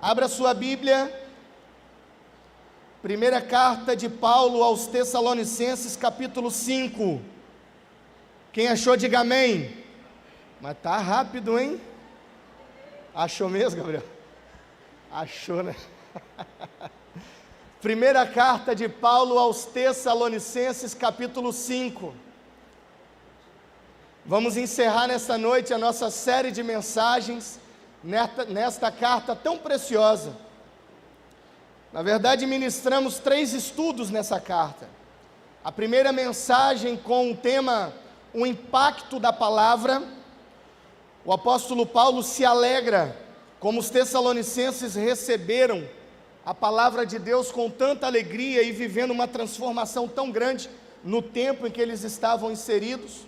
Abra sua Bíblia, primeira carta de Paulo aos Tessalonicenses, capítulo 5. Quem achou, diga amém. Mas tá rápido, hein? Achou mesmo, Gabriel? Achou, né? Primeira carta de Paulo aos Tessalonicenses, capítulo 5. Vamos encerrar nesta noite a nossa série de mensagens nesta carta tão preciosa. Na verdade, ministramos 3 estudos nessa carta. A primeira mensagem com o tema O Impacto da Palavra. O apóstolo Paulo se alegra como os tessalonicenses receberam a palavra de Deus com tanta alegria e vivendo uma transformação tão grande no tempo em que eles estavam inseridos.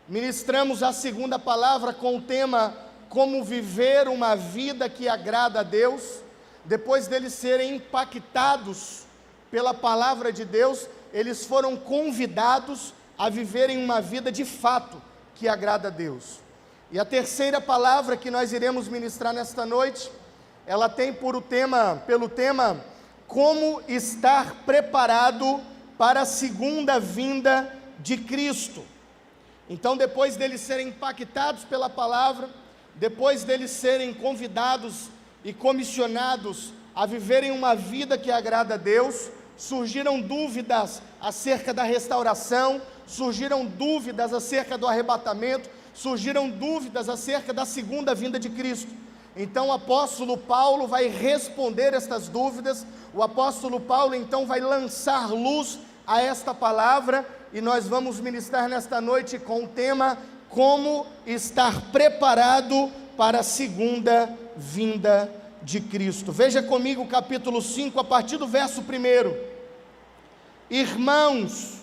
Ministramos a segunda palavra com o tema Como viver uma vida que agrada a Deus. Depois deles serem impactados pela palavra de Deus, eles foram convidados a viverem uma vida de fato que agrada a Deus. E a terceira palavra que nós iremos ministrar nesta noite, ela tem pelo tema Como estar preparado para a segunda vinda de Cristo. Então, depois deles serem impactados pela palavra, depois deles serem convidados e comissionados a viverem uma vida que agrada a Deus, surgiram dúvidas acerca da restauração, surgiram dúvidas acerca do arrebatamento, surgiram dúvidas acerca da segunda vinda de Cristo. Então o apóstolo Paulo vai responder estas dúvidas, o apóstolo Paulo então vai lançar luz a esta palavra, e nós vamos ministrar nesta noite com o tema Como estar preparado para a segunda vinda de Cristo. Veja comigo o capítulo 5, a partir do verso 1. Irmãos,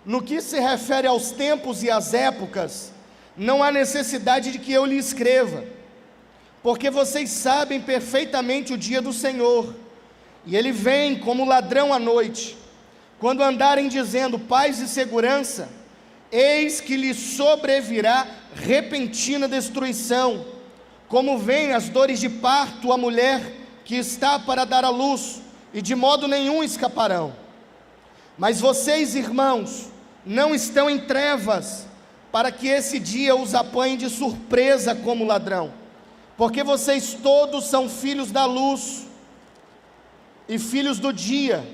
no que se refere aos tempos e às épocas, não há necessidade de que eu lhe escreva, porque vocês sabem perfeitamente o dia do Senhor, e ele vem como ladrão à noite. Quando andarem dizendo paz e segurança, eis que lhe sobrevirá repentina destruição, como vêm as dores de parto à mulher que está para dar à luz, e de modo nenhum escaparão. Mas vocês, irmãos, não estão em trevas, para que esse dia os apanhe de surpresa como ladrão, porque vocês todos são filhos da luz e filhos do dia.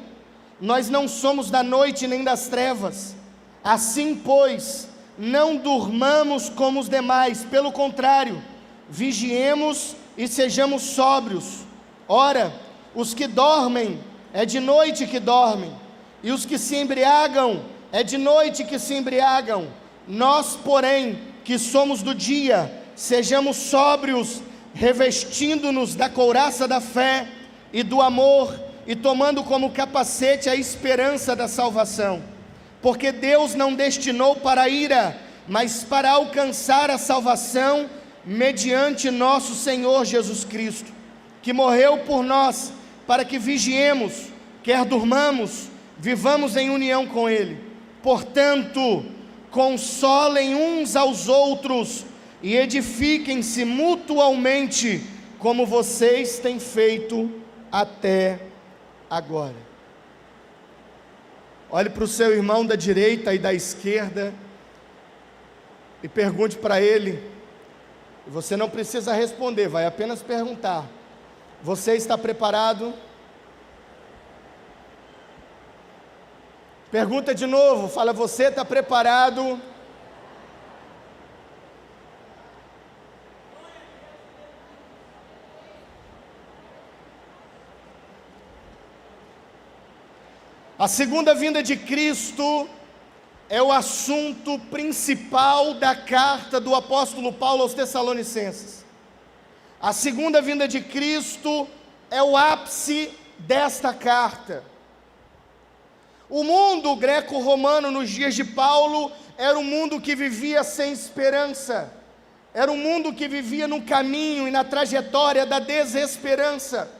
Nós não somos da noite nem das trevas. Assim, pois, não durmamos como os demais, pelo contrário, vigiemos e sejamos sóbrios. Ora, os que dormem, é de noite que dormem, e os que se embriagam, é de noite que se embriagam. Nós, porém, que somos do dia, sejamos sóbrios, revestindo-nos da couraça da fé e do amor, e tomando como capacete a esperança da salvação. Porque Deus não destinou para a ira, mas para alcançar a salvação, mediante nosso Senhor Jesus Cristo, que morreu por nós, para que vigiemos, quer durmamos, vivamos em união com Ele. Portanto, consolem uns aos outros, e edifiquem-se mutualmente, como vocês têm feito até agora. Olhe para o seu irmão da direita e da esquerda e pergunte para ele. Você não precisa responder, vai apenas perguntar: você está preparado? Pergunta de novo, fala: você está preparado? A segunda vinda de Cristo é o assunto principal da carta do apóstolo Paulo aos Tessalonicenses. A segunda vinda de Cristo é o ápice desta carta. O mundo greco-romano nos dias de Paulo era um mundo que vivia sem esperança, era um mundo que vivia no caminho e na trajetória da desesperança.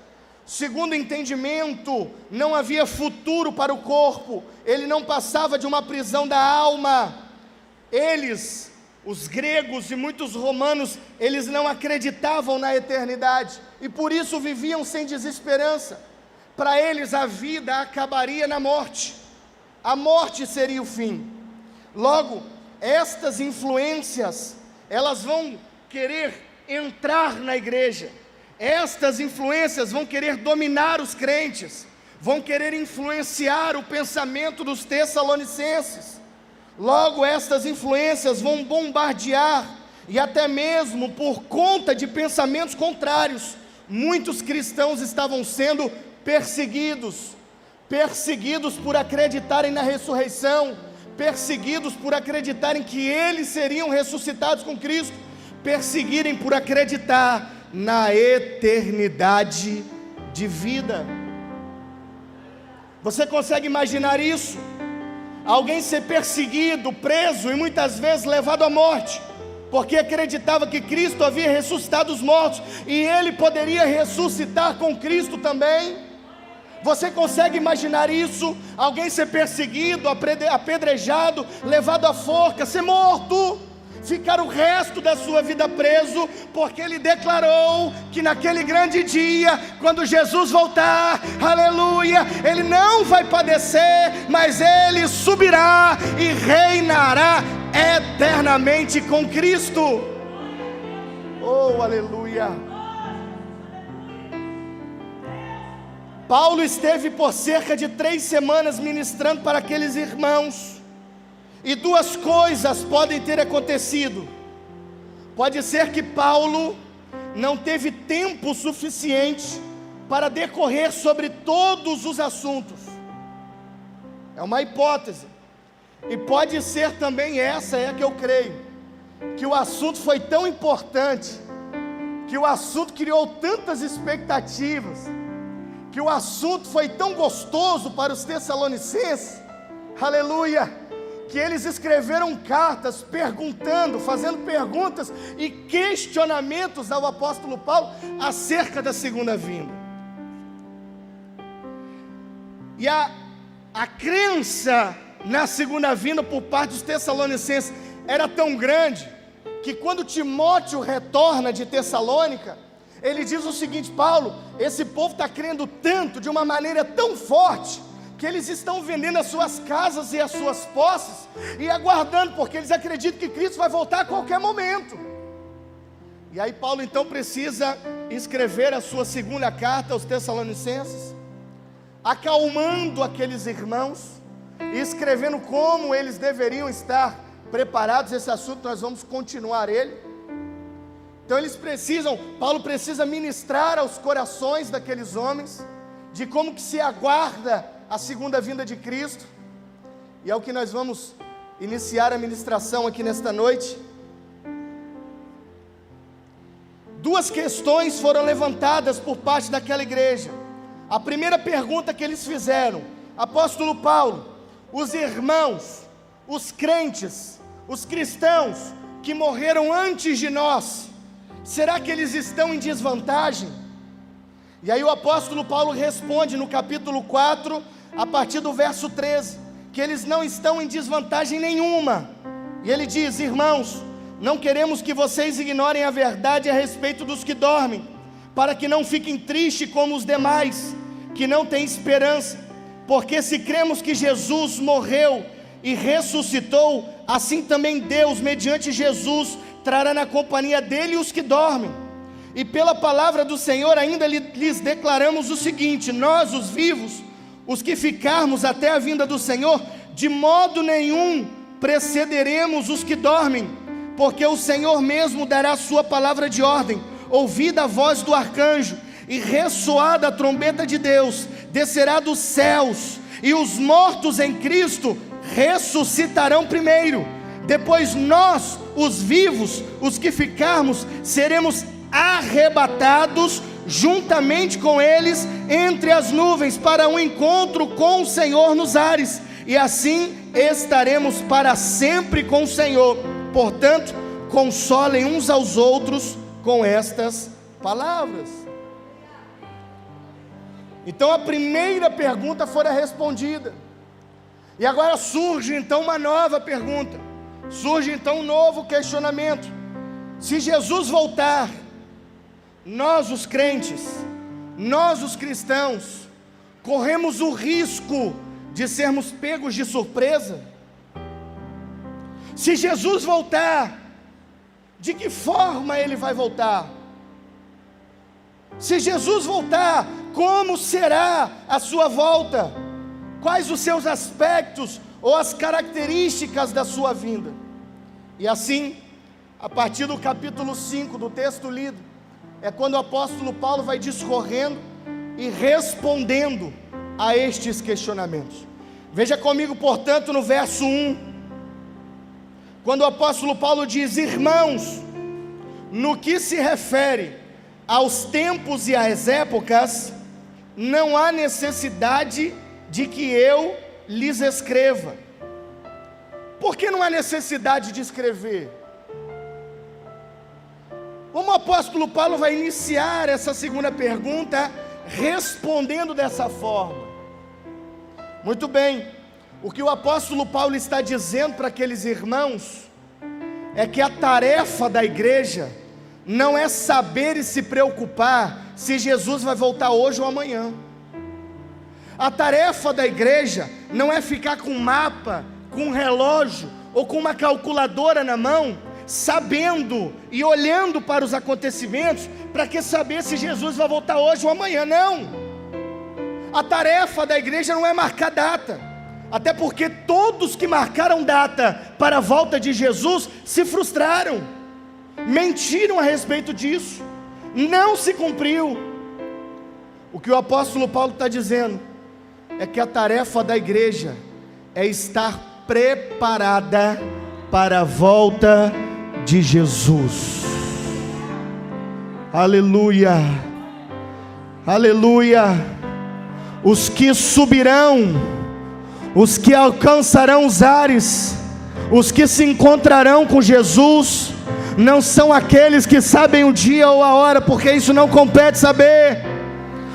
Segundo o entendimento, não havia futuro para o corpo, ele não passava de uma prisão da alma. Eles, os gregos e muitos romanos, eles não acreditavam na eternidade, e por isso viviam sem desesperança. Para eles a vida acabaria na morte, a morte seria o fim. Logo, estas influências, elas vão querer entrar na igreja, estas influências vão querer dominar os crentes, vão querer influenciar o pensamento dos tessalonicenses. Logo, estas influências vão bombardear, e até mesmo por conta de pensamentos contrários, muitos cristãos estavam sendo perseguidos por acreditarem na ressurreição, perseguidos por acreditarem que eles seriam ressuscitados com Cristo, perseguirem por acreditar na eternidade de vida. Você consegue imaginar isso? Alguém ser perseguido, preso e muitas vezes levado à morte, porque acreditava que Cristo havia ressuscitado os mortos, e ele poderia ressuscitar com Cristo também. Você consegue imaginar isso? Alguém ser perseguido, apedrejado, levado à forca, ser morto, ficar o resto da sua vida preso, porque ele declarou que naquele grande dia, quando Jesus voltar, aleluia, ele não vai padecer, mas ele subirá e reinará eternamente com Cristo. Oh, aleluia! Paulo esteve por cerca de 3 semanas ministrando para aqueles irmãos, e 2 coisas podem ter acontecido. Pode ser que Paulo não teve tempo suficiente para decorrer sobre todos os assuntos, é uma hipótese, e pode ser também, essa é a que eu creio, que o assunto foi tão importante, que o assunto criou tantas expectativas, que o assunto foi tão gostoso para os tessalonicenses, aleluia, que eles escreveram cartas perguntando, fazendo perguntas e questionamentos ao apóstolo Paulo acerca da segunda vinda. E a crença na segunda vinda por parte dos tessalonicenses era tão grande, que quando Timóteo retorna de Tessalônica, ele diz o seguinte: Paulo, esse povo está crendo tanto, de uma maneira tão forte, que eles estão vendendo as suas casas e as suas posses, e aguardando, porque eles acreditam que Cristo vai voltar a qualquer momento. E aí Paulo então precisa escrever a sua segunda carta aos Tessalonicenses, acalmando aqueles irmãos, e escrevendo como eles deveriam estar preparados. Esse assunto nós vamos continuar ele. Então Paulo precisa ministrar aos corações daqueles homens, de como que se aguarda a segunda vinda de Cristo, e é o que nós vamos iniciar a ministração aqui nesta noite. 2 questões foram levantadas por parte daquela igreja. A primeira pergunta que eles fizeram: apóstolo Paulo, os irmãos, os crentes, os cristãos que morreram antes de nós, será que eles estão em desvantagem? E aí o apóstolo Paulo responde no capítulo 4, a partir do verso 13, que eles não estão em desvantagem nenhuma. E ele diz: irmãos, não queremos que vocês ignorem a verdade a respeito dos que dormem, para que não fiquem tristes como os demais, que não têm esperança. Porque se cremos que Jesus morreu e ressuscitou, assim também Deus, mediante Jesus, trará na companhia dele os que dormem. E pela palavra do Senhor ainda lhes declaramos o seguinte: nós, os vivos, os que ficarmos até a vinda do Senhor, de modo nenhum precederemos os que dormem, porque o Senhor mesmo dará a sua palavra de ordem, ouvida a voz do arcanjo, e ressoada a trombeta de Deus, descerá dos céus, e os mortos em Cristo ressuscitarão primeiro. Depois nós, os vivos, os que ficarmos, seremos arrebatados juntamente com eles entre as nuvens, para um encontro com o Senhor nos ares, e assim estaremos para sempre com o Senhor. Portanto, consolem uns aos outros com estas palavras. Então a primeira pergunta fora respondida, e agora surge então uma nova pergunta, surge então um novo questionamento: se Jesus voltar, nós os crentes, nós os cristãos, corremos o risco de sermos pegos de surpresa? Se Jesus voltar, de que forma Ele vai voltar? Se Jesus voltar, como será a sua volta? Quais os seus aspectos ou as características da sua vinda? E assim, a partir do capítulo 5 do texto lido, é quando o apóstolo Paulo vai discorrendo e respondendo a estes questionamentos. Veja comigo, portanto, no verso 1, quando o apóstolo Paulo diz: irmãos, no que se refere aos tempos e às épocas, não há necessidade de que eu lhes escreva. Por que não há necessidade de escrever? Como o apóstolo Paulo vai iniciar essa segunda pergunta respondendo dessa forma? Muito bem, o que o apóstolo Paulo está dizendo para aqueles irmãos é que a tarefa da igreja não é saber e se preocupar se Jesus vai voltar hoje ou amanhã. A tarefa da igreja não é ficar com um mapa, com um relógio ou com uma calculadora na mão, sabendo e olhando para os acontecimentos para que saber se Jesus vai voltar hoje ou amanhã. Não. A tarefa da igreja não é marcar data, até porque todos que marcaram data para a volta de Jesus se frustraram, mentiram a respeito disso, não se cumpriu. O que o apóstolo Paulo está dizendo é que a tarefa da igreja é estar preparada para a volta de Jesus. Aleluia, aleluia. Os que subirão, os que alcançarão os ares, os que se encontrarão com Jesus, não são aqueles que sabem o dia ou a hora, porque isso não compete saber.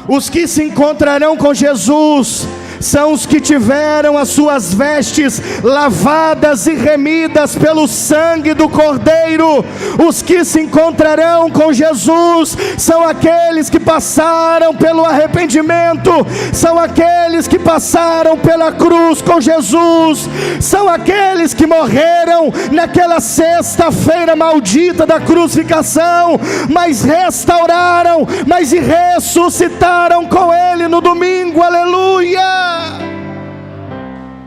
Os que se encontrarão com Jesus são os que tiveram as suas vestes lavadas e remidas pelo sangue do Cordeiro. Os que se encontrarão com Jesus são aqueles que passaram pelo arrependimento, são aqueles que passaram pela cruz com Jesus, são aqueles que morreram naquela sexta-feira maldita da crucificação, mas restauraram, mas ressuscitaram com Ele no domingo. Aleluia!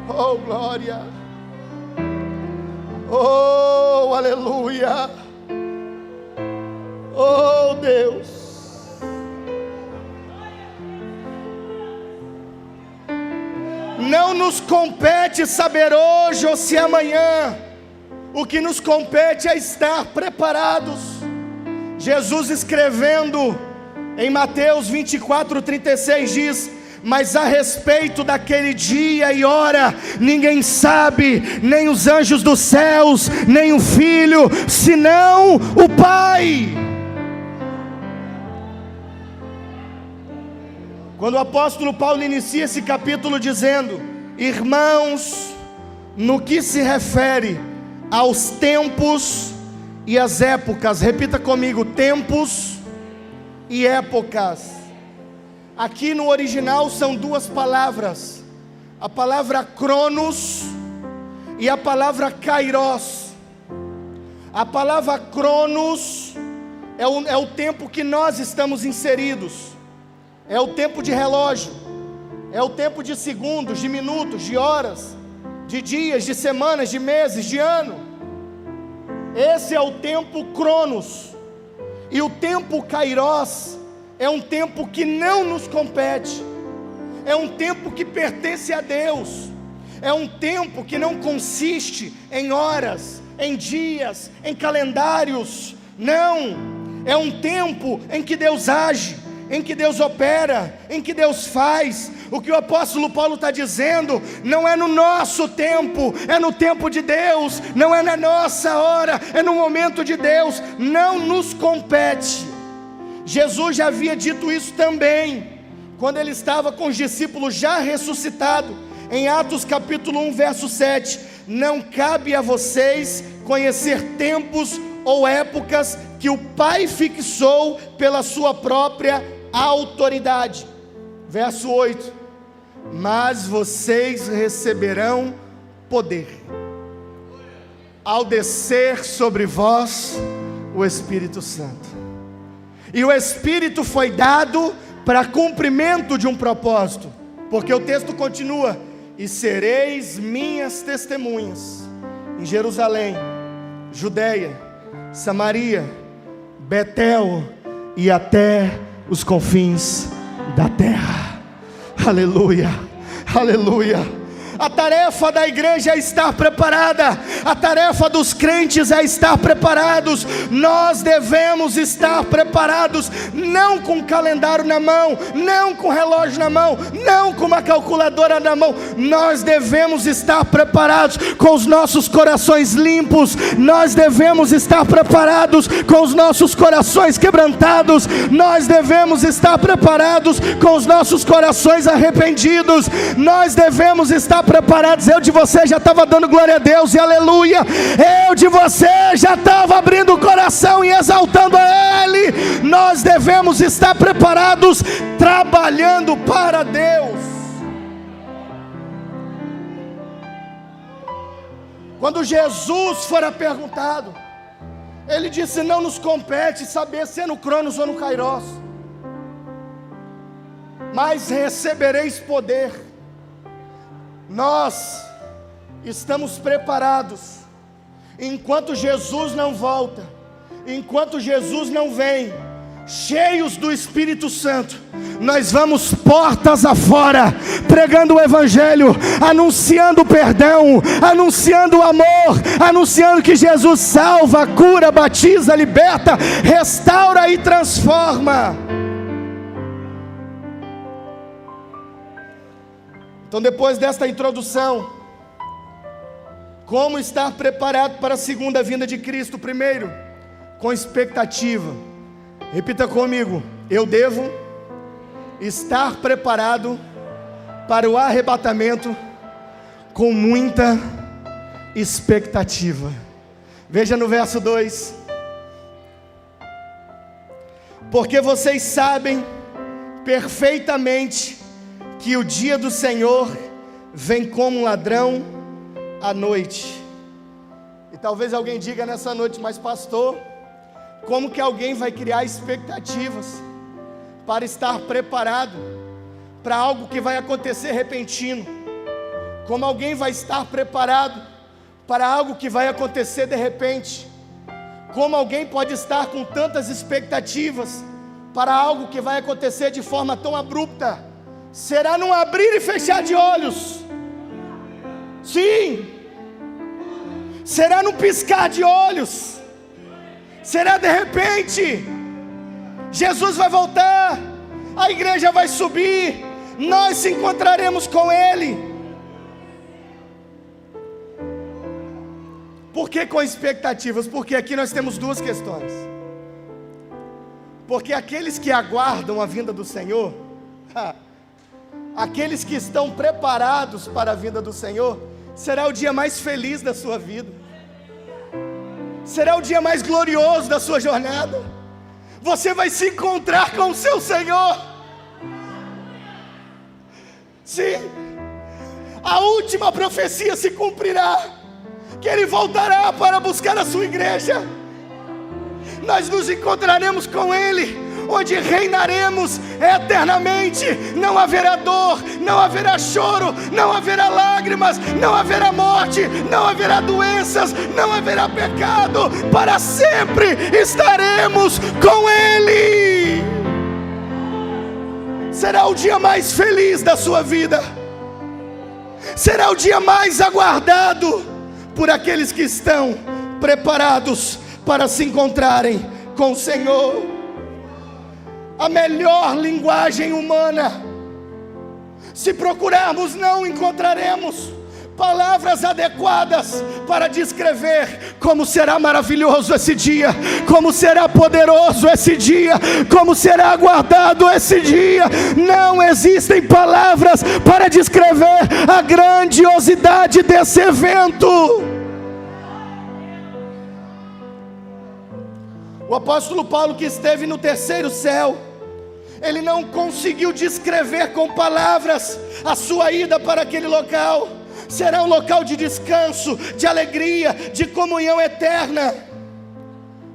Oh, glória! Oh, aleluia! Oh, Deus! Não nos compete saber hoje ou se amanhã. O que nos compete é estar preparados. Jesus, escrevendo em Mateus 24:36, diz: mas a respeito daquele dia e hora, ninguém sabe, nem os anjos dos céus, nem o Filho, senão o Pai. Quando o apóstolo Paulo inicia esse capítulo dizendo: irmãos, no que se refere aos tempos e às épocas, repita comigo: tempos e épocas. Aqui no original são duas palavras, a palavra cronos e a palavra kairos. A palavra cronos é o tempo que nós estamos inseridos, é o tempo de relógio, é o tempo de segundos, de minutos, de horas, de dias, de semanas, de meses, de ano. Esse é o tempo cronos. E o tempo kairos é um tempo que não nos compete, é um tempo que pertence a Deus, é um tempo que não consiste em horas, em dias, em calendários. Não, é um tempo em que Deus age, em que Deus opera, em que Deus faz. O que o apóstolo Paulo está dizendo, não é no nosso tempo, é no tempo de Deus, não é na nossa hora, é no momento de Deus, não nos compete. Jesus já havia dito isso também, quando ele estava com os discípulos já ressuscitado, em Atos capítulo 1, verso 7, não cabe a vocês conhecer tempos ou épocas que o Pai fixou pela sua própria autoridade. Verso 8: mas vocês receberão poder ao descer sobre vós o Espírito Santo. E o Espírito foi dado para cumprimento de um propósito, porque o texto continua: e sereis minhas testemunhas em Jerusalém, Judeia, Samaria, Betel e até os confins da terra. Aleluia, aleluia. A tarefa da igreja é estar preparada, a tarefa dos crentes é estar preparados. Nós devemos estar preparados, não com o calendário na mão, não com o relógio na mão, não com uma calculadora na mão. Nós devemos estar preparados com os nossos corações limpos, nós devemos estar preparados com os nossos corações quebrantados, nós devemos estar preparados com os nossos corações arrependidos, nós devemos estar preparados. Eu de você já estava dando glória a Deus e aleluia. Eu de você já estava abrindo o coração e exaltando a Ele. Nós devemos estar preparados, trabalhando para Deus. Quando Jesus fora perguntado, Ele disse: não nos compete saber se é no Cronos ou no Kairos, mas recebereis poder. Nós estamos preparados, enquanto Jesus não volta, enquanto Jesus não vem, cheios do Espírito Santo, nós vamos portas afora, pregando o Evangelho, anunciando o perdão, anunciando o amor, anunciando que Jesus salva, cura, batiza, liberta, restaura e transforma. Então, depois desta introdução, como estar preparado para a segunda vinda de Cristo? Primeiro, com expectativa. Repita comigo: eu devo estar preparado para o arrebatamento com muita expectativa. Veja no verso 2: porque vocês sabem perfeitamente que o dia do Senhor vem como um ladrão à noite. E talvez alguém diga nessa noite: mas pastor, como que alguém vai criar expectativas para estar preparado para algo que vai acontecer repentino? Como alguém vai estar preparado para algo que vai acontecer de repente? Como alguém pode estar com tantas expectativas para algo que vai acontecer de forma tão abrupta? Será num abrir e fechar de olhos. Sim. Será num piscar de olhos. Será de repente. Jesus vai voltar, a igreja vai subir, nós se encontraremos com Ele. Por que com expectativas? Porque aqui nós temos duas questões. Porque aqueles que aguardam a vinda do Senhor, aqueles que estão preparados para a vinda do Senhor, será o dia mais feliz da sua vida, será o dia mais glorioso da sua jornada. Você vai se encontrar com o seu Senhor. Sim, a última profecia se cumprirá, que Ele voltará para buscar a sua igreja. Nós nos encontraremos com Ele, onde reinaremos eternamente. Não haverá dor, não haverá choro, não haverá lágrimas, não haverá morte, não haverá doenças, não haverá pecado. Para sempre estaremos com Ele. Será o dia mais feliz da sua vida, será o dia mais aguardado por aqueles que estão preparados para se encontrarem com o Senhor. A melhor linguagem humana, se procurarmos, não encontraremos palavras adequadas para descrever como será maravilhoso esse dia, como será poderoso esse dia, como será aguardado esse dia. Não existem palavras para descrever a grandiosidade desse evento. O apóstolo Paulo, que esteve no terceiro céu, ele não conseguiu descrever com palavras a sua ida para aquele local. Será um local de descanso, de alegria, de comunhão eterna.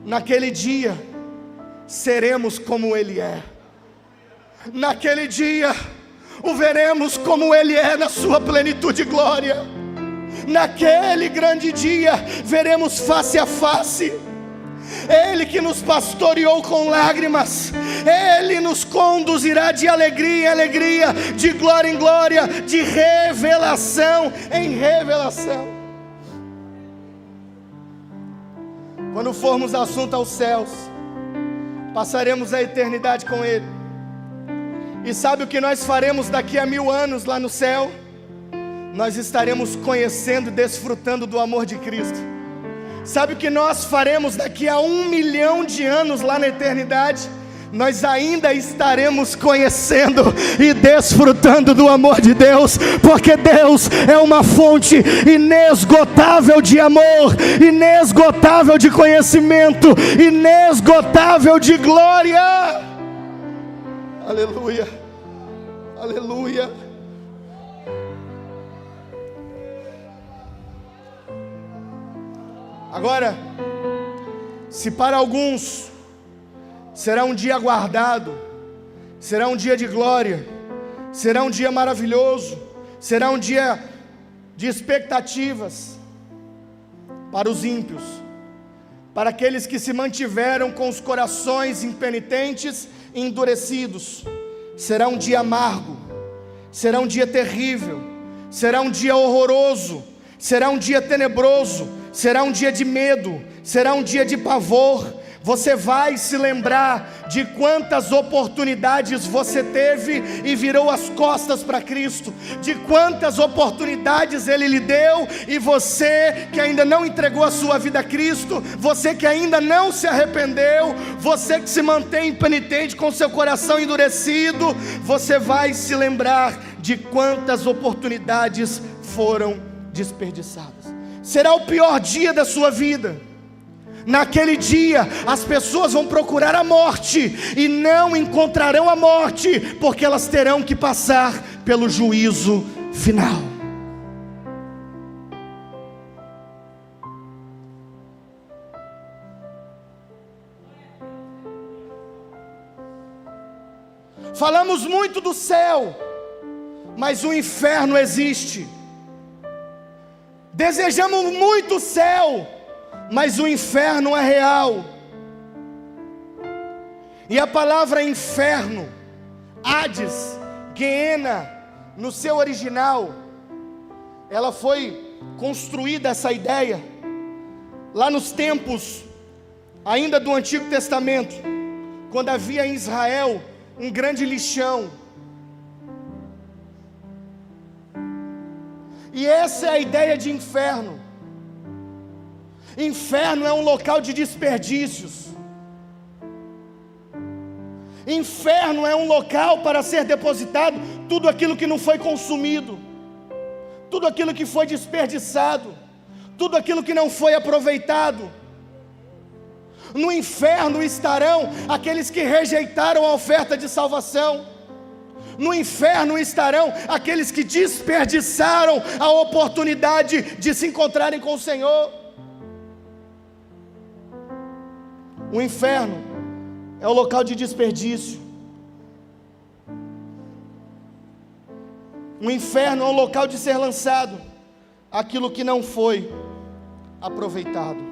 Naquele dia, seremos como Ele é. Naquele dia, o veremos como Ele é na sua plenitude e glória. Naquele grande dia, veremos face a face. Ele que nos pastoreou com lágrimas, Ele nos conduzirá de alegria em alegria, de glória em glória, de revelação em revelação. Quando formos assunto aos céus, passaremos a eternidade com Ele. E sabe o que nós faremos daqui a 1000 anos lá no céu? Nós estaremos conhecendo e desfrutando do amor de Cristo. Sabe o que nós faremos daqui a 1 milhão de anos lá na eternidade? Nós ainda estaremos conhecendo e desfrutando do amor de Deus, porque Deus é uma fonte inesgotável de amor, inesgotável de conhecimento, inesgotável de glória. Aleluia, aleluia. Agora, se para alguns será um dia aguardado, será um dia de glória, será um dia maravilhoso, será um dia de expectativas, para os ímpios, para aqueles que se mantiveram com os corações impenitentes e endurecidos, será um dia amargo, será um dia terrível, será um dia horroroso, será um dia tenebroso, será um dia de medo, será um dia de pavor. Você vai se lembrar de quantas oportunidades você teve e virou as costas para Cristo, de quantas oportunidades Ele lhe deu, e você que ainda não entregou a sua vida a Cristo, você que ainda não se arrependeu, você que se mantém impenitente com seu coração endurecido, você vai se lembrar de quantas oportunidades foram desperdiçadas. Será o pior dia da sua vida. Naquele dia, as pessoas vão procurar a morte e não encontrarão a morte, porque elas terão que passar pelo juízo final. Falamos muito do céu, mas o inferno existe. Desejamos muito o céu, mas o inferno é real. E a palavra inferno, Hades, Geena, no seu original, ela foi construída, essa ideia, lá nos tempos ainda do Antigo Testamento, quando havia em Israel um grande lixão. E essa é a ideia de inferno. Inferno é um local de desperdícios. Inferno é um local para ser depositado tudo aquilo que não foi consumido, tudo aquilo que foi desperdiçado, tudo aquilo que não foi aproveitado. No inferno estarão aqueles que rejeitaram a oferta de salvação. No inferno estarão aqueles que desperdiçaram a oportunidade de se encontrarem com o Senhor. O inferno é o local de desperdício. O inferno é o local de ser lançado aquilo que não foi aproveitado.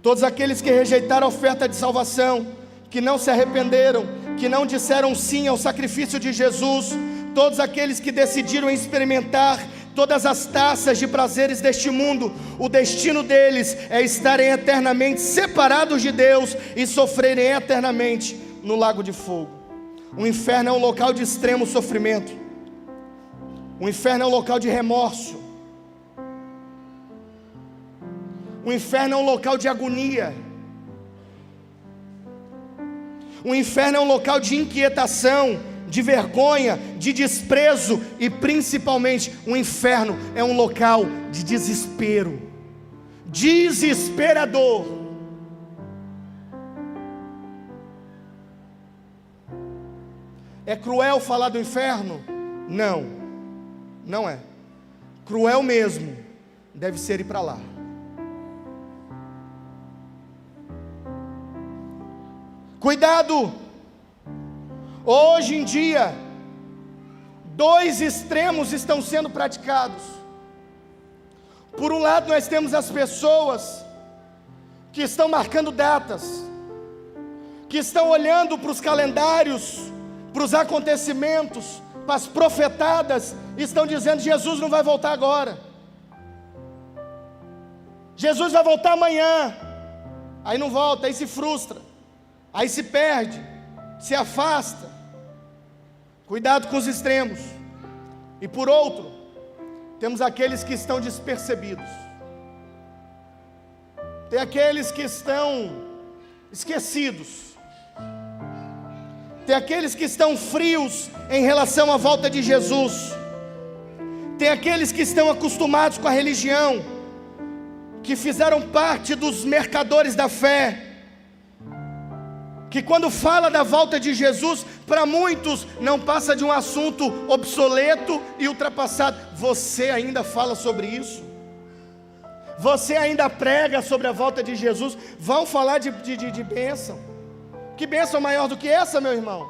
Todos aqueles que rejeitaram a oferta de salvação, que não se arrependeram, que não disseram sim ao sacrifício de Jesus, todos aqueles que decidiram experimentar todas as taças de prazeres deste mundo, o destino deles é estarem eternamente separados de Deus e sofrerem eternamente no lago de fogo. O inferno é um local de extremo sofrimento. O inferno é um local de remorso. O inferno é um local de agonia. O inferno é um local de inquietação, de vergonha, de desprezo, e principalmente o inferno é um local de desespero, desesperador. É cruel falar do inferno? Não, não é. Cruel mesmo deve ser ir para lá. Cuidado! Hoje em dia, dois extremos estão sendo praticados. Por um lado, nós temos as pessoas que estão marcando datas, que estão olhando para os calendários, para os acontecimentos, para as profetadas, e estão dizendo: Jesus não vai voltar agora, Jesus vai voltar amanhã. Aí não volta, aí se frustra, aí se perde, se afasta. Cuidado com os extremos. E por outro, temos aqueles que estão despercebidos. Tem aqueles que estão esquecidos. Tem aqueles que estão frios em relação à volta de Jesus. Tem aqueles que estão acostumados com a religião, que fizeram parte dos mercadores da fé, que quando fala da volta de Jesus, para muitos não passa de um assunto obsoleto e ultrapassado. Você ainda fala sobre isso? Você ainda prega sobre a volta de Jesus? Vão falar de bênção. Que bênção maior do que essa, meu irmão?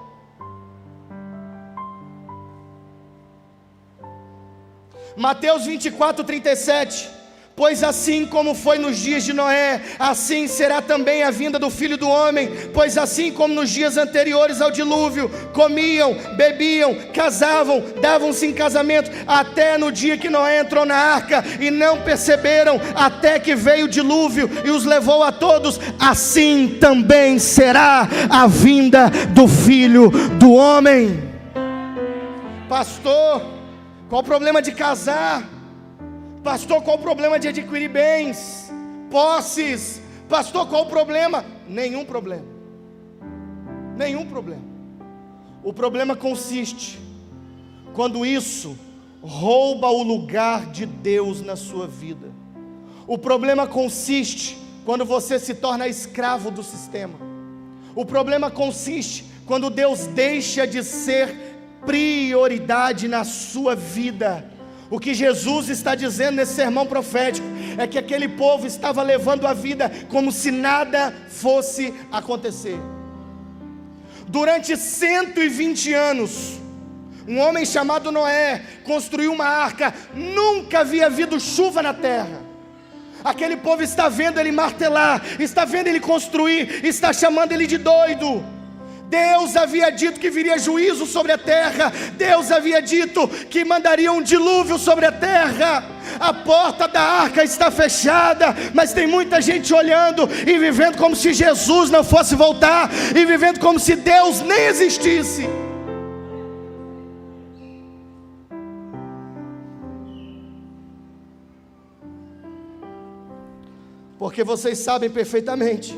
Mateus 24:37. Pois assim como foi nos dias de Noé, assim será também a vinda do Filho do Homem. Pois assim como nos dias anteriores ao dilúvio, comiam, bebiam, casavam, davam-se em casamento, até no dia que Noé entrou na arca, e não perceberam, até que veio o dilúvio e os levou a todos, assim também será a vinda do Filho do Homem. Pastor, qual o problema de casar? Pastor, qual o problema de adquirir bens, posses? Pastor, qual o problema? Nenhum problema. Nenhum problema. O problema consiste quando isso rouba o lugar de Deus na sua vida. O problema consiste quando você se torna escravo do sistema. O problema consiste quando Deus deixa de ser prioridade na sua vida. O que Jesus está dizendo nesse sermão profético é que aquele povo estava levando a vida como se nada fosse acontecer. Durante 120 anos, um homem chamado Noé construiu uma arca. Nunca havia havido chuva na terra. Aquele povo está vendo ele martelar, está vendo ele construir, está chamando ele de doido. Deus havia dito que viria juízo sobre a terra. Deus havia dito que mandaria um dilúvio sobre a terra. A porta da arca está fechada, mas tem muita gente olhando e vivendo como se Jesus não fosse voltar, e vivendo como se Deus nem existisse. Porque vocês sabem perfeitamente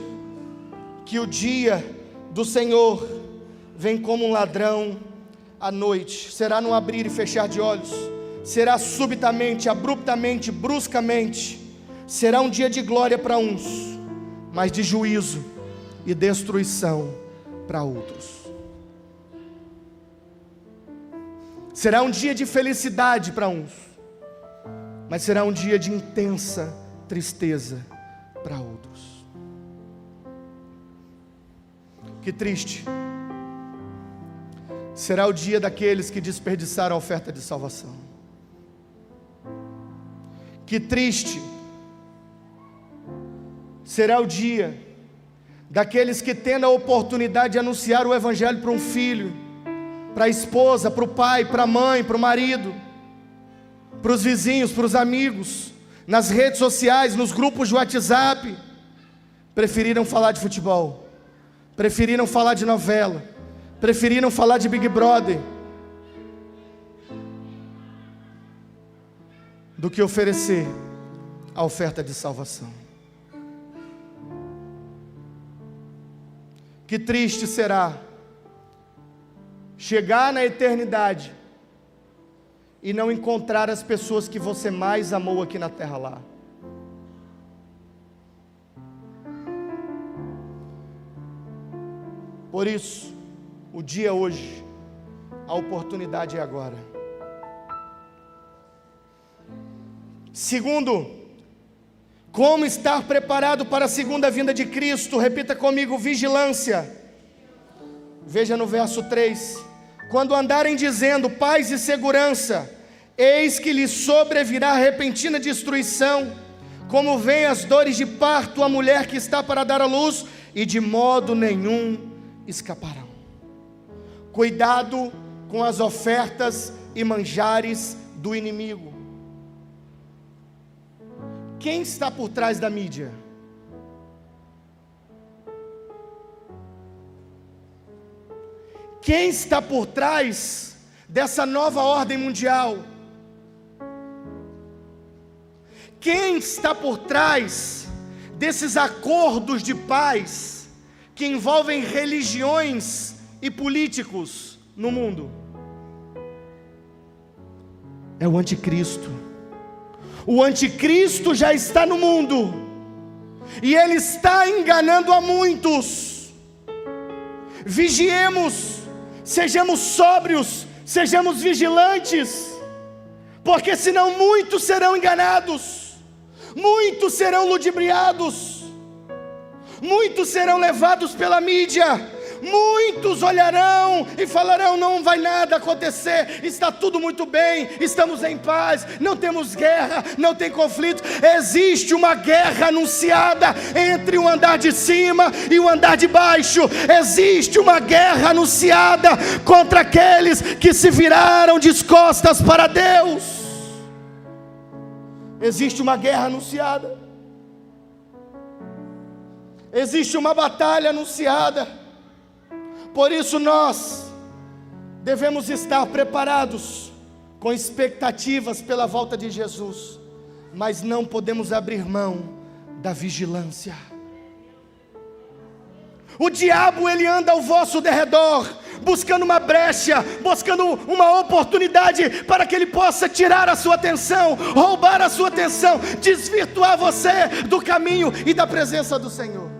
que o dia do Senhor vem como um ladrão à noite. Será num abrir e fechar de olhos, será subitamente, abruptamente, bruscamente. Será um dia de glória para uns, mas de juízo e destruição para outros. Será um dia de felicidade para uns, mas será um dia de intensa tristeza para outros. Que triste será o dia daqueles que desperdiçaram a oferta de salvação. Que triste será o dia daqueles que, tendo a oportunidade de anunciar o Evangelho para um filho, para a esposa, para o pai, para a mãe, para o marido, para os vizinhos, para os amigos, nas redes sociais, nos grupos de WhatsApp, preferiram falar de futebol, preferiram falar de novela, preferiram falar de Big Brother, do que oferecer a oferta de salvação. Que triste será chegar na eternidade e não encontrar as pessoas que você mais amou aqui na terra lá. Por isso, o dia hoje A oportunidade é agora. Segundo, como estar preparado para a segunda vinda de Cristo? Repita comigo: vigilância. Veja no verso 3: quando andarem dizendo paz e segurança, eis que lhes sobrevirá repentina destruição, como vêm as dores de parto à mulher que está para dar à luz, e de modo nenhum escaparão. Cuidado com as ofertas e manjares do inimigo. Quem está por trás da mídia? Quem está por trás dessa nova ordem mundial? Quem está por trás desses acordos de paz que envolvem religiões e políticos no mundo? É o anticristo. O anticristo já está no mundo, e ele está enganando a muitos. Vigiemos, sejamos sóbrios, sejamos vigilantes, porque senão muitos serão enganados, muitos serão ludibriados, muitos serão levados pela mídia. Muitos olharão e falarão: não vai nada acontecer, está tudo muito bem, estamos em paz, não temos guerra, não tem conflito. Existe uma guerra anunciada entre o andar de cima e o andar de baixo. Existe uma guerra anunciada contra aqueles que se viraram de costas para Deus. Existe uma guerra anunciada, existe uma batalha anunciada. Por isso nós devemos estar preparados, com expectativas pela volta de Jesus, mas não podemos abrir mão da vigilância. O diabo, ele anda ao vosso derredor, buscando uma brecha, buscando uma oportunidade para que ele possa tirar a sua atenção, roubar a sua atenção, desvirtuar você do caminho e da presença do Senhor.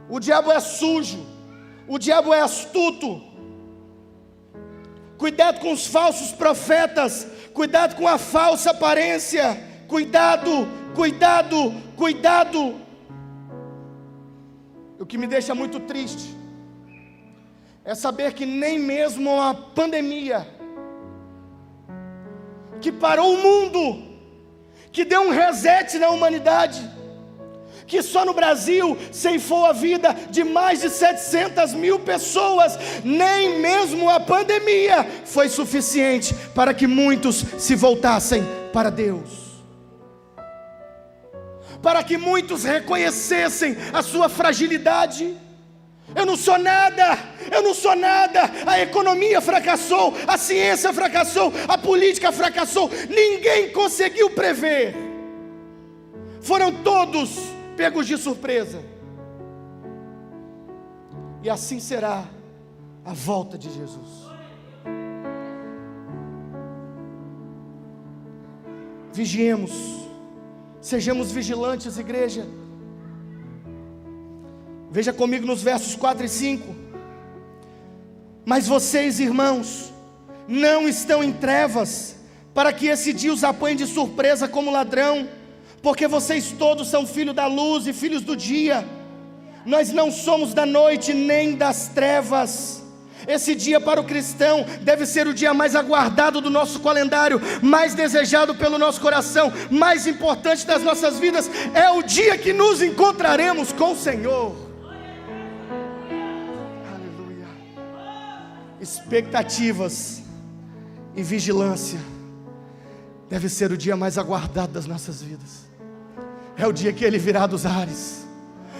O diabo é sujo, o diabo é astuto. Cuidado com os falsos profetas, cuidado com a falsa aparência, cuidado, cuidado, cuidado. O que me deixa muito triste é saber que nem mesmo uma pandemia que parou o mundo, que deu um reset na humanidade, que só no Brasil ceifou a vida de mais de 700 mil pessoas, nem mesmo a pandemia foi suficiente para que muitos se voltassem para Deus, para que muitos reconhecessem a sua fragilidade. Eu não sou nada, eu não sou nada. A economia fracassou, a ciência fracassou, a política fracassou, ninguém conseguiu prever. Foram todos pegos de surpresa. E assim será a volta de Jesus. Vigiemos, sejamos vigilantes, igreja. Veja comigo nos versos 4 e 5. Mas vocês, irmãos, não estão em trevas, para que esse dia os apanhe de surpresa como ladrão, porque vocês todos são filhos da luz e filhos do dia. Nós não somos da noite nem das trevas. Esse dia para o cristão deve ser o dia mais aguardado do nosso calendário, mais desejado pelo nosso coração, mais importante das nossas vidas. É o dia que nos encontraremos com o Senhor. Aleluia. Expectativas e vigilância deve ser o dia mais aguardado das nossas vidas. É o dia que Ele virá dos ares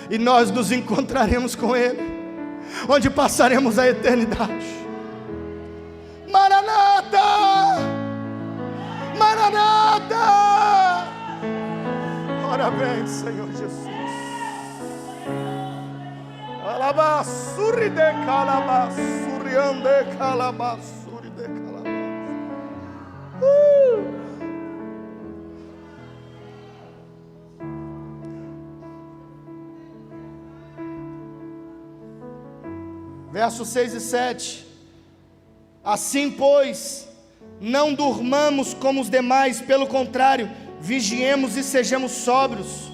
e nós nos encontraremos com Ele, onde passaremos a eternidade. Maranata! Maranata! Ora vem, Senhor Jesus. Alabassuri de calabassuri ande calabassuri de calabassuri. Versos 6 e 7. Assim, pois, não durmamos como os demais, pelo contrário, vigiemos e sejamos sóbrios.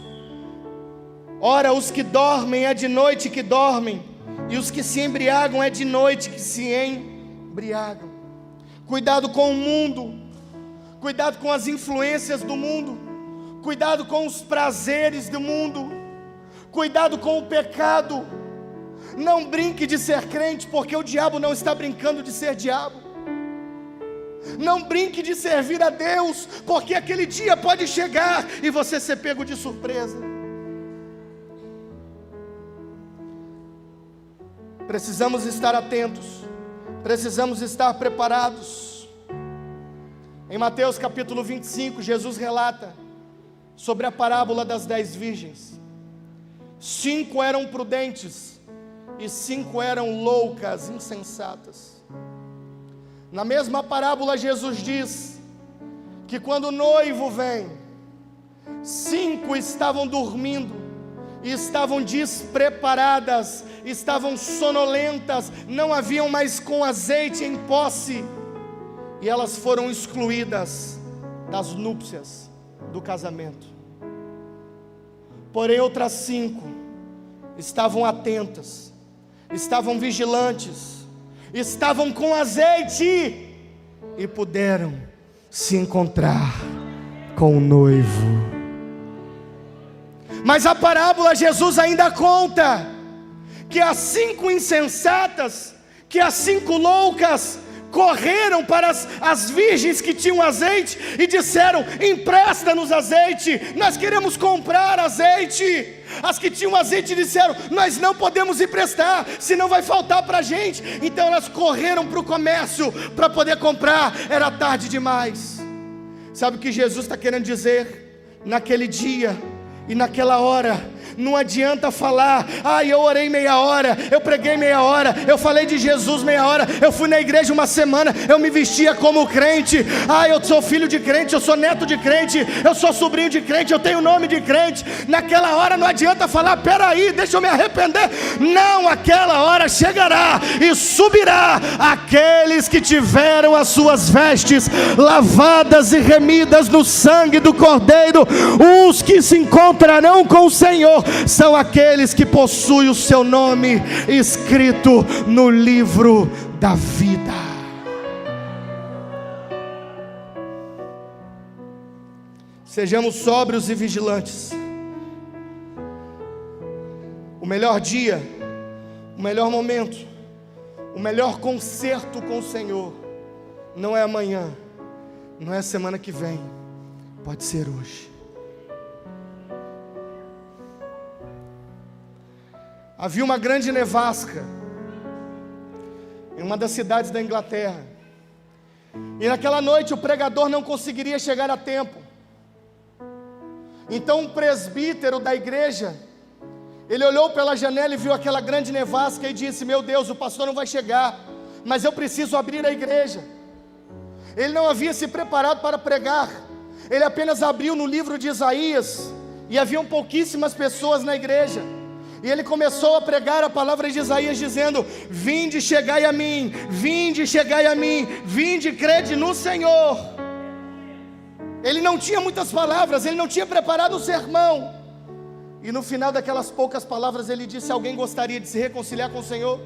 Ora, os que dormem é de noite que dormem, e os que se embriagam é de noite que se embriagam. Cuidado com o mundo, cuidado com as influências do mundo, cuidado com os prazeres do mundo, cuidado com o pecado. Não brinque de ser crente, porque o diabo não está brincando de ser diabo. Não brinque de servir a Deus, porque aquele dia pode chegar e você ser pego de surpresa. Precisamos estar atentos, precisamos estar preparados. Em Mateus capítulo 25, Jesus relata sobre a parábola das 10 virgens. 5 eram prudentes e 5 eram loucas, insensatas. Na mesma parábola, Jesus diz que quando o noivo vem, 5 estavam dormindo, e estavam despreparadas, estavam sonolentas, não haviam mais com azeite em posse, e elas foram excluídas das núpcias do casamento. Porém outras 5 estavam atentas, estavam vigilantes, estavam com azeite e puderam se encontrar com o noivo. Mas a parábola, Jesus ainda conta que as 5 insensatas, que as 5 loucas correram para as virgens que tinham azeite e disseram: empresta-nos azeite, nós queremos comprar azeite. As que tinham azeite disseram: nós não podemos emprestar, senão vai faltar para a gente. Então elas correram para o comércio para poder comprar, era tarde demais. Sabe o que Jesus está querendo dizer? Naquele dia e naquela hora, não adianta falar: eu orei meia hora, eu preguei meia hora, eu falei de Jesus meia hora, eu fui na igreja uma semana, eu me vestia como crente, eu sou filho de crente, eu sou neto de crente, eu sou sobrinho de crente, eu tenho nome de crente. Naquela hora não adianta falar: peraí, deixa eu me arrepender. Não, aquela hora chegará e subirá aqueles que tiveram as suas vestes lavadas e remidas no sangue do Cordeiro. Os que se encontrarão com o Senhor são aqueles que possuem o seu nome escrito no livro da vida. Sejamos sóbrios e vigilantes. O melhor dia, o melhor momento, o melhor concerto com o Senhor não é amanhã, não é semana que vem, pode ser hoje. Havia uma grande nevasca em uma das cidades da Inglaterra, e naquela noite o pregador não conseguiria chegar a tempo. Então um presbítero da igreja, ele olhou pela janela e viu aquela grande nevasca e disse: meu Deus, o pastor não vai chegar, mas eu preciso abrir a igreja. Ele não havia se preparado para pregar, ele apenas abriu no livro de Isaías, e haviam pouquíssimas pessoas na igreja. E ele começou a pregar a palavra de Isaías dizendo: vinde, chegai a mim, vinde, chegai a mim, vinde, crede no Senhor. Ele não tinha muitas palavras, ele não tinha preparado o sermão. E no final daquelas poucas palavras ele disse: alguém gostaria de se reconciliar com o Senhor?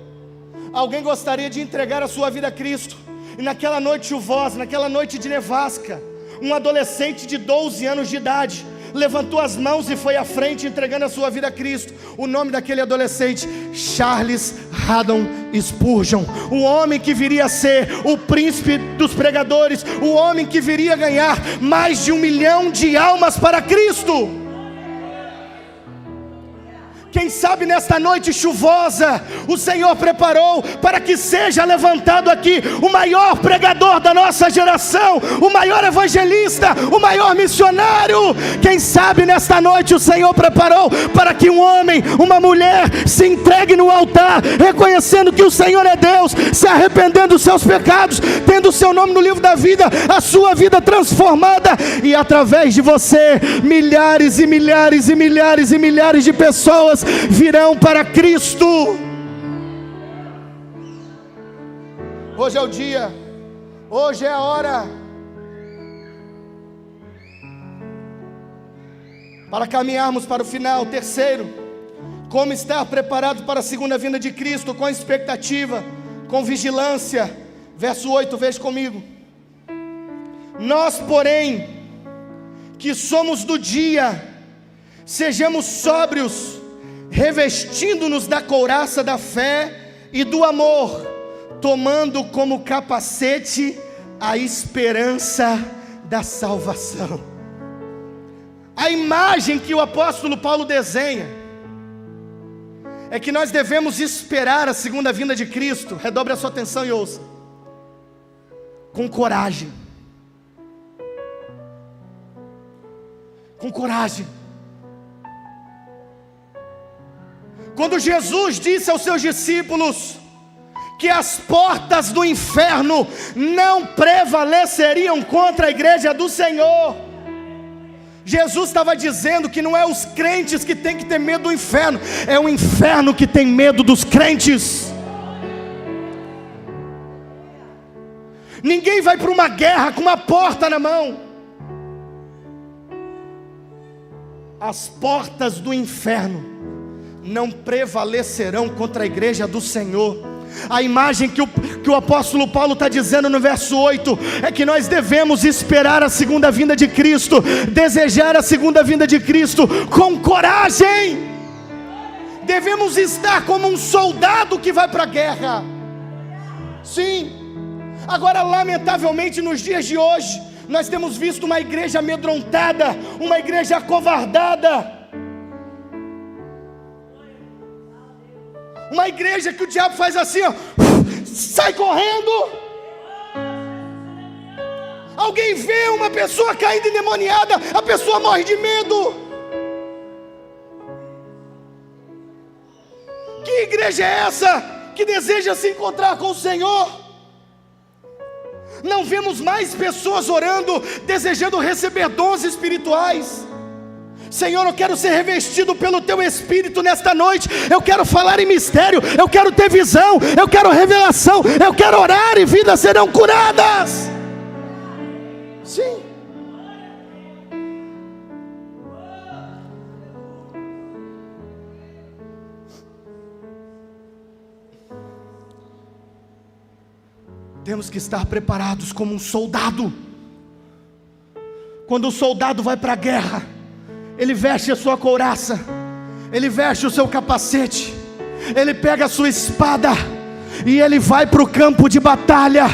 Alguém gostaria de entregar a sua vida a Cristo? E naquela noite chuvosa, naquela noite de nevasca, um adolescente de 12 anos de idade levantou as mãos e foi à frente entregando a sua vida a Cristo. O nome daquele adolescente: Charles Haddon Spurgeon. O homem que viria a ser o príncipe dos pregadores, o homem que viria a ganhar mais de 1 milhão de almas para Cristo. Quem sabe nesta noite chuvosa, o Senhor preparou para que seja levantado aqui o maior pregador da nossa geração, o maior evangelista, o maior missionário. Quem sabe nesta noite o Senhor preparou para que um homem, uma mulher se entregue no altar, reconhecendo que o Senhor é Deus, se arrependendo dos seus pecados, tendo o seu nome no livro da vida, a sua vida transformada, e através de você, milhares e milhares e milhares e milhares de pessoas virão para Cristo. Hoje é o dia, hoje é a hora, para caminharmos para o final. Terceiro, como estar preparado para a segunda vinda de Cristo, com expectativa, com vigilância. Verso 8, veja comigo. Nós, porém, que somos do dia, sejamos sóbrios, revestindo-nos da couraça da fé e do amor, tomando como capacete a esperança da salvação. A imagem que o apóstolo Paulo desenha é que nós devemos esperar a segunda vinda de Cristo. Redobre a sua atenção e ouça. Com coragem. Com coragem. Quando Jesus disse aos seus discípulos que as portas do inferno não prevaleceriam contra a igreja do Senhor, Jesus estava dizendo que não é os crentes que tem que ter medo do inferno, é o inferno que tem medo dos crentes. Ninguém vai para uma guerra com uma porta na mão. As portas do inferno não prevalecerão contra a igreja do Senhor. A imagem que o apóstolo Paulo está dizendo no verso 8 é que nós devemos esperar a segunda vinda de Cristo, desejar a segunda vinda de Cristo com coragem. Devemos estar como um soldado que vai para a guerra. Sim. Agora, lamentavelmente, nos dias de hoje, nós temos visto uma igreja amedrontada, uma igreja acovardada, uma igreja que o diabo faz assim, ó, sai correndo. Alguém vê uma pessoa caindo endemoniada, a pessoa morre de medo. Que igreja é essa que deseja se encontrar com o Senhor? Não vemos mais pessoas orando, desejando receber dons espirituais. Senhor, eu quero ser revestido pelo Teu Espírito nesta noite. Eu quero falar em mistério, eu quero ter visão, eu quero revelação, eu quero orar e vidas serão curadas. Sim. Temos que estar preparados como um soldado. Quando o soldado vai para a guerra, ele veste a sua couraça, ele veste o seu capacete, ele pega a sua espada e ele vai para o campo de batalha.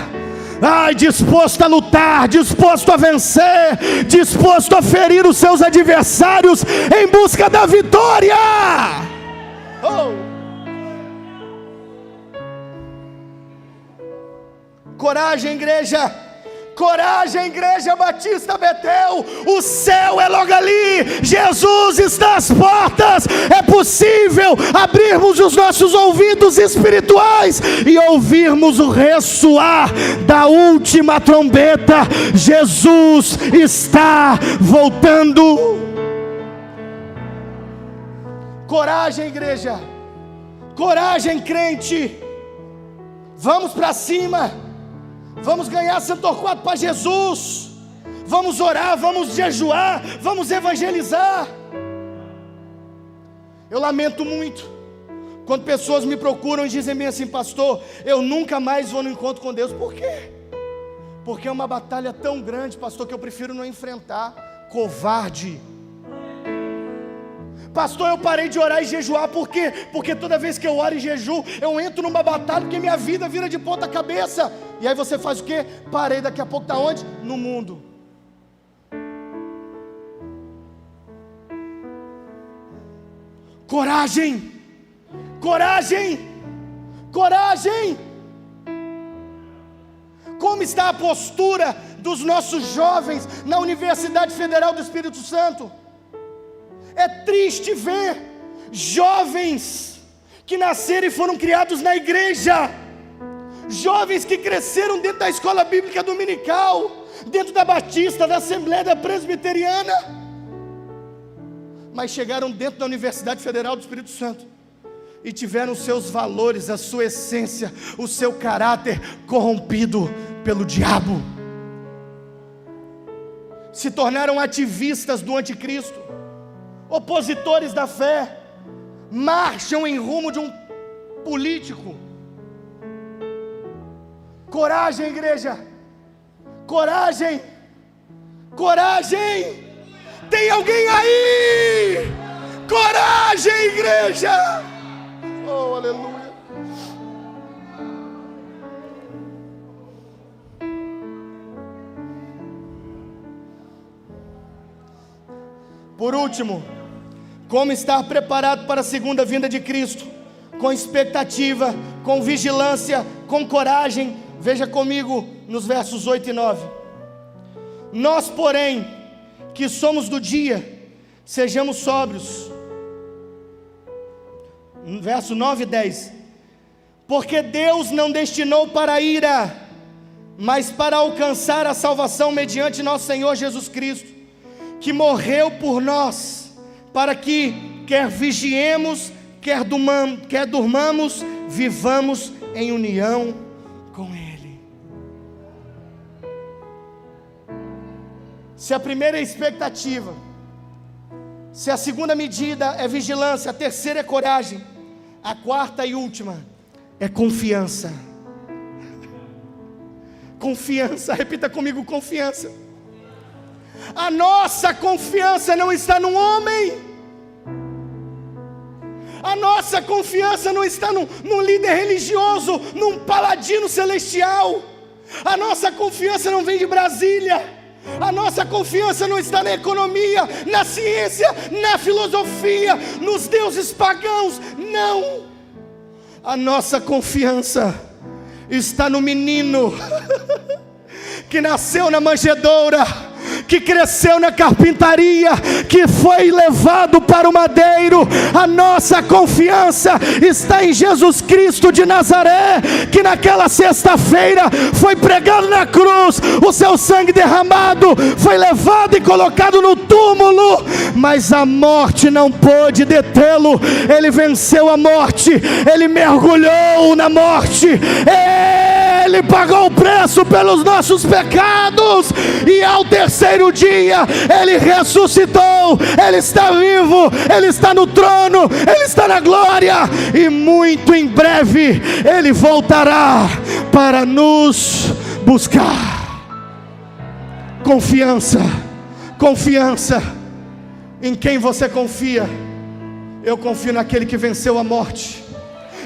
Disposto a lutar, disposto a vencer, disposto a ferir os seus adversários em busca da vitória. Coragem, igreja. Coragem, igreja Batista Betel. O céu é logo ali. Jesus está às portas. É possível abrirmos os nossos ouvidos espirituais e ouvirmos o ressoar da última trombeta. Jesus está voltando. Coragem, igreja. Coragem, crente. Vamos para cima. Vamos ganhar Santo Torquato para Jesus. Vamos orar, vamos jejuar, vamos evangelizar. Eu lamento muito quando pessoas me procuram e dizem bem assim: pastor, eu nunca mais vou no encontro com Deus. Por quê? Porque é uma batalha tão grande, pastor, que eu prefiro não enfrentar. Covarde. Pastor, eu parei de orar e jejuar. Por quê? Porque toda vez que eu oro e jejuo, eu entro numa batalha, porque minha vida vira de ponta cabeça. E aí você faz o quê? Parei, daqui a pouco está onde? No mundo. Coragem. Coragem. Coragem. Como está a postura dos nossos jovens na Universidade Federal do Espírito Santo? É triste ver jovens que nasceram e foram criados na igreja, jovens que cresceram dentro da escola bíblica dominical, dentro da Batista, da Assembleia da Presbiteriana, mas chegaram dentro da Universidade Federal do Espírito Santo e tiveram seus valores, a sua essência, o seu caráter corrompido pelo diabo. Se tornaram ativistas do anticristo, opositores da fé, marcham em rumo de um político. Coragem, igreja, coragem, coragem, tem alguém aí? Coragem, igreja, oh aleluia. Por último, como estar preparado para a segunda vinda de Cristo? Com expectativa, com vigilância, com coragem. Veja comigo nos versos 8 e 9. Nós, porém, que somos do dia, sejamos sóbrios. Verso 9 e 10. Porque Deus não destinou para a ira, mas para alcançar a salvação mediante nosso Senhor Jesus Cristo, que morreu por nós, para que, quer vigiemos, quer durmamos, vivamos em união com Ele. Se a primeira é expectativa, se a segunda medida é vigilância, a terceira é coragem, a quarta e última é confiança. Confiança, repita comigo, confiança. A nossa confiança não está num homem, a nossa confiança não está num líder religioso, num paladino celestial. A nossa confiança não vem de Brasília, a nossa confiança não está na economia, na ciência, na filosofia, nos deuses pagãos, não. A nossa confiança está no menino que nasceu na manjedoura, que cresceu na carpintaria, que foi levado para o madeiro. A nossa confiança está em Jesus Cristo de Nazaré, que naquela sexta-feira foi pregado na cruz, o seu sangue derramado, foi levado e colocado no túmulo, mas a morte não pôde detê-lo. Ele venceu a morte, ele mergulhou na morte, ele pagou o preço pelos nossos pecados, e ao terceiro dia ele ressuscitou. Ele está vivo, ele está no trono, ele está na glória, e muito em breve ele voltará para nos buscar. Confiança, confiança. Em quem você confia? Eu confio naquele que venceu a morte.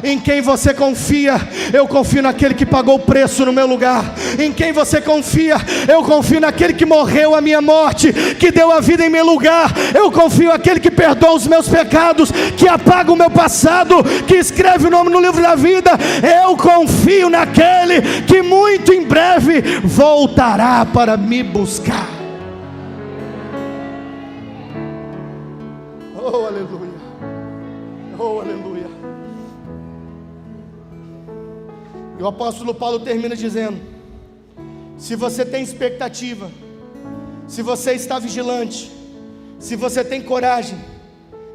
Em quem você confia? Eu confio naquele que pagou o preço no meu lugar. Em quem você confia? Eu confio naquele que morreu a minha morte, que deu a vida em meu lugar. Eu confio naquele que perdoa os meus pecados, que apaga o meu passado, que escreve o nome no livro da vida. Eu confio naquele que muito em breve voltará para me buscar. Oh, aleluia. Oh, aleluia. E o apóstolo Paulo termina dizendo: se você tem expectativa, se você está vigilante, se você tem coragem,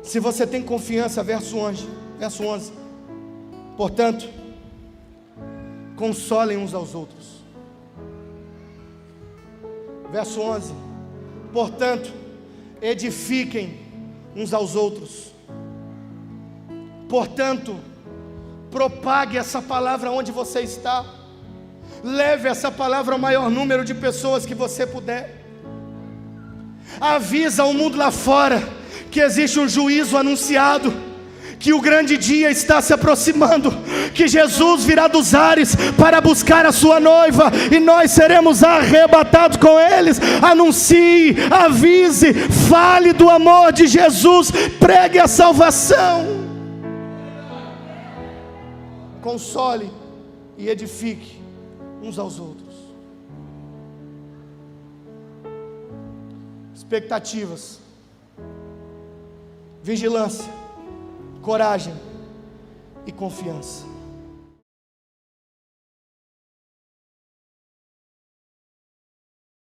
se você tem confiança, verso 11, portanto, consolem uns aos outros. Verso 11, portanto, edifiquem uns aos outros. Portanto, propague essa palavra onde você está. Leve essa palavra ao maior número de pessoas que você puder. Avisa ao mundo lá fora que existe um juízo anunciado, que o grande dia está se aproximando, que Jesus virá dos ares para buscar a sua noiva, e nós seremos arrebatados com eles. Anuncie, avise, fale do amor de Jesus, pregue a salvação. Console e edifique uns aos outros. Expectativas, vigilância, coragem e confiança.